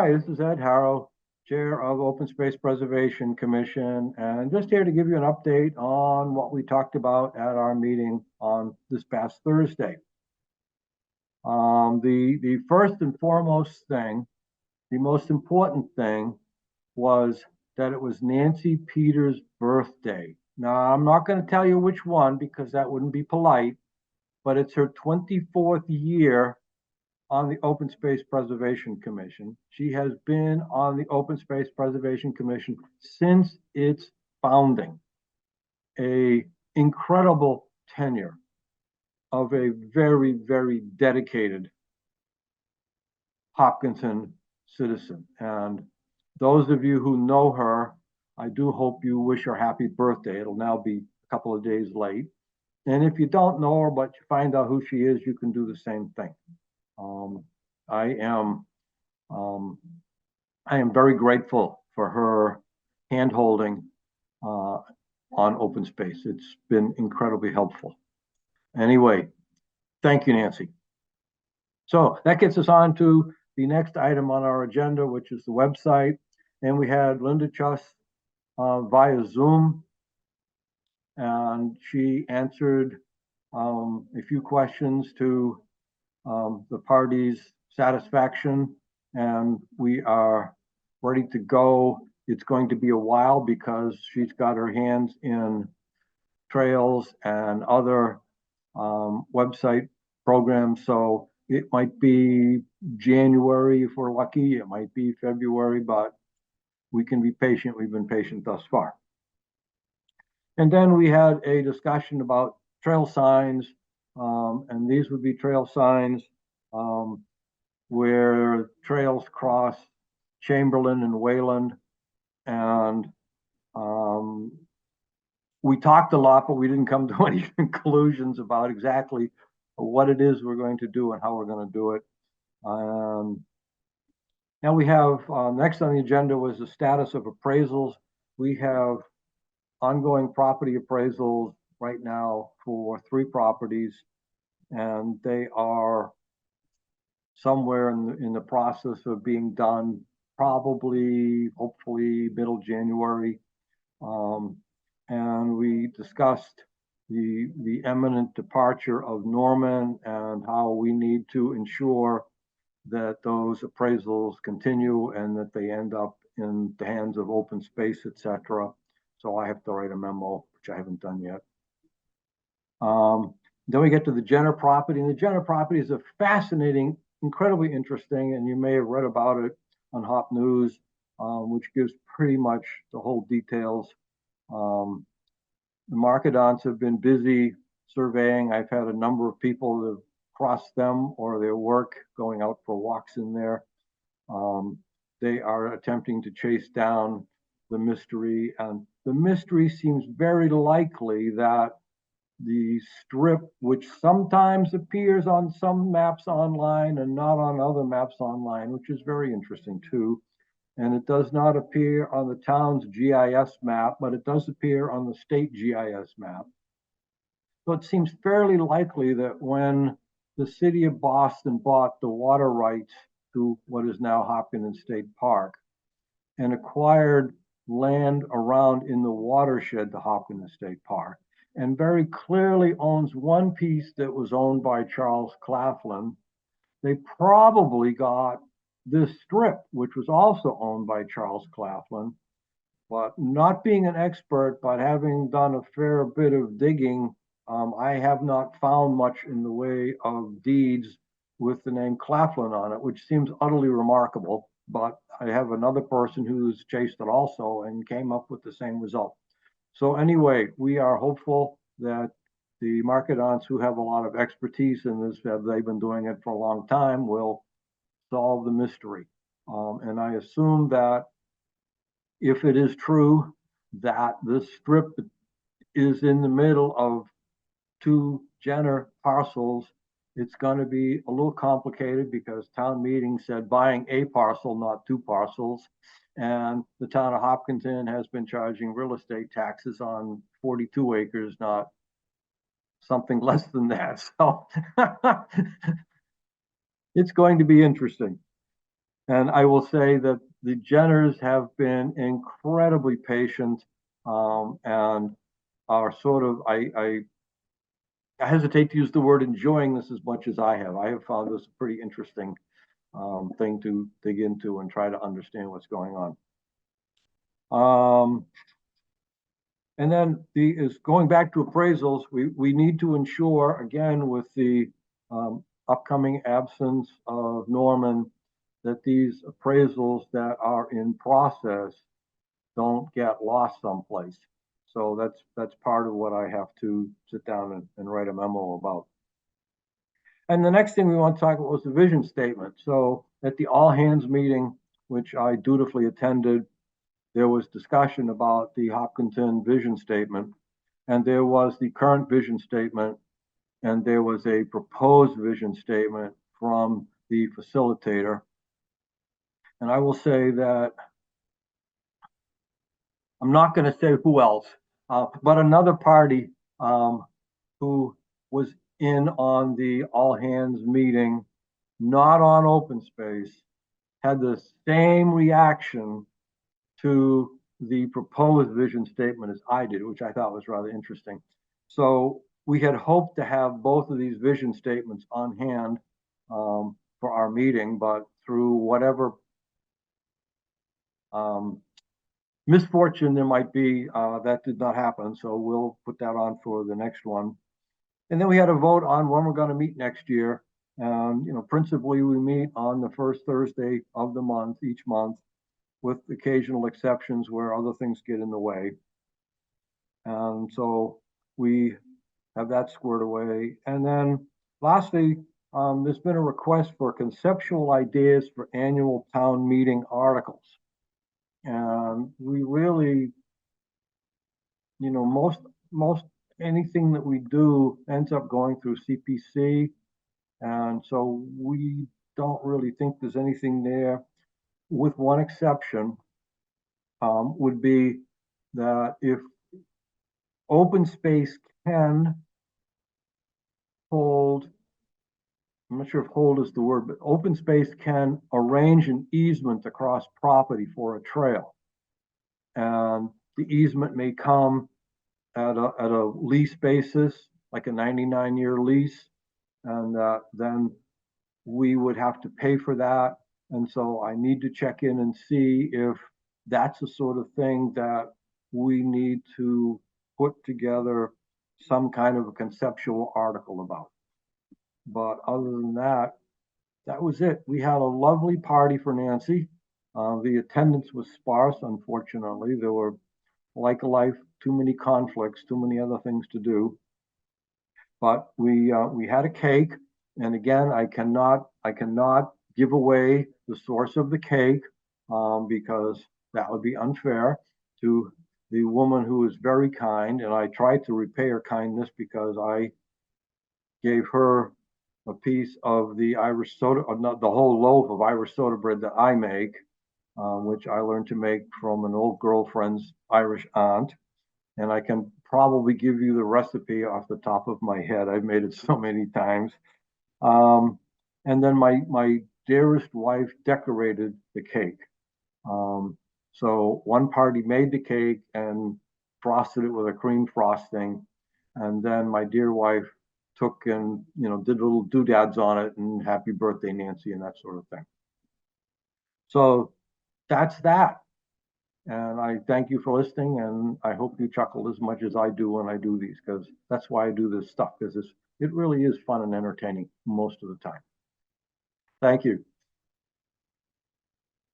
Hi, this is Ed Harrow, Chair of Open Space Preservation Commission, and just here to give you an update on what we talked about at our meeting on this past Thursday. The first and foremost thing, the most important thing, was that it was Nancy Peters' birthday. Now, I'm not going to tell you which one because that wouldn't be polite, but it's her 24th year on the Open Space Preservation Commission. She has been on the Open Space Preservation Commission since its founding. An incredible tenure of a very, very dedicated Hopkinton citizen. And those of you who know her, I do hope you wish her happy birthday. It'll now be a couple of days late. And if you don't know her, but you find out who she is, you can do the same thing. I am very grateful for her handholding on open space. It's been incredibly helpful. Anyway, thank you, Nancy. So that gets us on to the next item on our agenda, which is the website. And we had Linda Chuss via Zoom, and she answered a few questions to the party's satisfaction, and we are ready to go. It's going to be a while because she's got her hands in trails and other website programs, so it might be January if we're lucky, it might be February, but we can be patient. We've been patient thus far. And then we had a discussion about trail signs, and these would be trail signs where trails cross Chamberlain and Wayland. And we talked a lot, but we didn't come to any conclusions about exactly what it is we're going to do and how we're going to do it. Now we have, next on the agenda was the status of appraisals. We have ongoing property appraisals right now for 3 properties, and they are somewhere in the process of being done, probably, hopefully, middle January. And we discussed the imminent departure of Norman and how we need to ensure that those appraisals continue and that they end up in the hands of open space, etc. So I have to write a memo, which I haven't done yet. Then we get to the Jenner property, and the Jenner property is a fascinating, incredibly interesting, and you may have read about it on Hop News, which gives pretty much the whole details. The Marketons have been busy surveying. I've had a number of people that have crossed them or their work going out for walks in there. They are attempting to chase down the mystery, and the mystery seems very likely that the strip, which sometimes appears on some maps online and not on other maps online, which is very interesting too. And it does not appear on the town's GIS map, but it does appear on the state GIS map. So it seems fairly likely that when the city of Boston bought the water rights to what is now Hopkins State Park and acquired land around in the watershed to Hopkins State Park, and very clearly owns one piece that was owned by Charles Claflin, they probably got this strip, which was also owned by Charles Claflin. But not being an expert, but having done a fair bit of digging, I have not found much in the way of deeds with the name Claflin on it, which seems utterly remarkable. But I have another person who's chased it also and came up with the same result. So anyway, we are hopeful that the Marketons, who have a lot of expertise in this, they've been doing it for a long time, will solve the mystery. And I assume that if it is true that this strip is in the middle of 2 Jenner parcels, it's going to be a little complicated because town meeting said buying a parcel, not 2 parcels. And the town of Hopkinton has been charging real estate taxes on 42 acres, not something less than that. So it's going to be interesting. And I will say that the Jenners have been incredibly patient, and are sort of, I hesitate to use the word enjoying this as much as I have. I have found this a pretty interesting thing to dig into and try to understand what's going on. And then is going back to appraisals, we need to ensure, again, with the upcoming absence of Norman, that these appraisals that are in process don't get lost someplace. So that's part of what I have to sit down and write a memo about. And the next thing we want to talk about was the vision statement. So at the all hands meeting, which I dutifully attended, there was discussion about the Hopkinton vision statement, and there was the current vision statement, and there was a proposed vision statement from the facilitator. And I will say that I'm not going to say who else, but another party who was in on the all hands meeting, not on open space, had the same reaction to the proposed vision statement as I did, which I thought was rather interesting. So we had hoped to have both of these vision statements on hand for our meeting, but through whatever misfortune there might be, that did not happen. So we'll put that on for the next one. And then we had a vote on when we're going to meet next year. Principally we meet on the first Thursday of the month, each month, with occasional exceptions where other things get in the way. And so we have that squared away. And then lastly, there's been a request for conceptual ideas for annual town meeting articles. And we really, most anything that we do ends up going through CPC. And so we don't really think there's anything there, with one exception, would be that if open space can hold, I'm not sure if hold is the word, but open space can arrange an easement across property for a trail. And the easement may come at a lease basis, like a 99-year lease, and then we would have to pay for that. And so I need to check in and see if that's the sort of thing that we need to put together some kind of a conceptual article about. But other than that, that was it. We had a lovely party for Nancy. The attendance was sparse, unfortunately. There were, like life, too many conflicts, too many other things to do. But we had a cake, and again, I cannot give away the source of the cake because that would be unfair to the woman who was very kind, and I tried to repay her kindness because I gave her a piece of the Irish soda, not the whole loaf of Irish soda bread that I make, which I learned to make from an old girlfriend's Irish aunt. And I can probably give you the recipe off the top of my head. I've made it so many times. And then my dearest wife decorated the cake. So one party made the cake and frosted it with a cream frosting. And then my dear wife took and, did little doodads on it and happy birthday, Nancy, and that sort of thing. So that's that. And I thank you for listening, and I hope you chuckle as much as I do when I do these, because that's why I do this stuff, because it really is fun and entertaining most of the time. Thank you.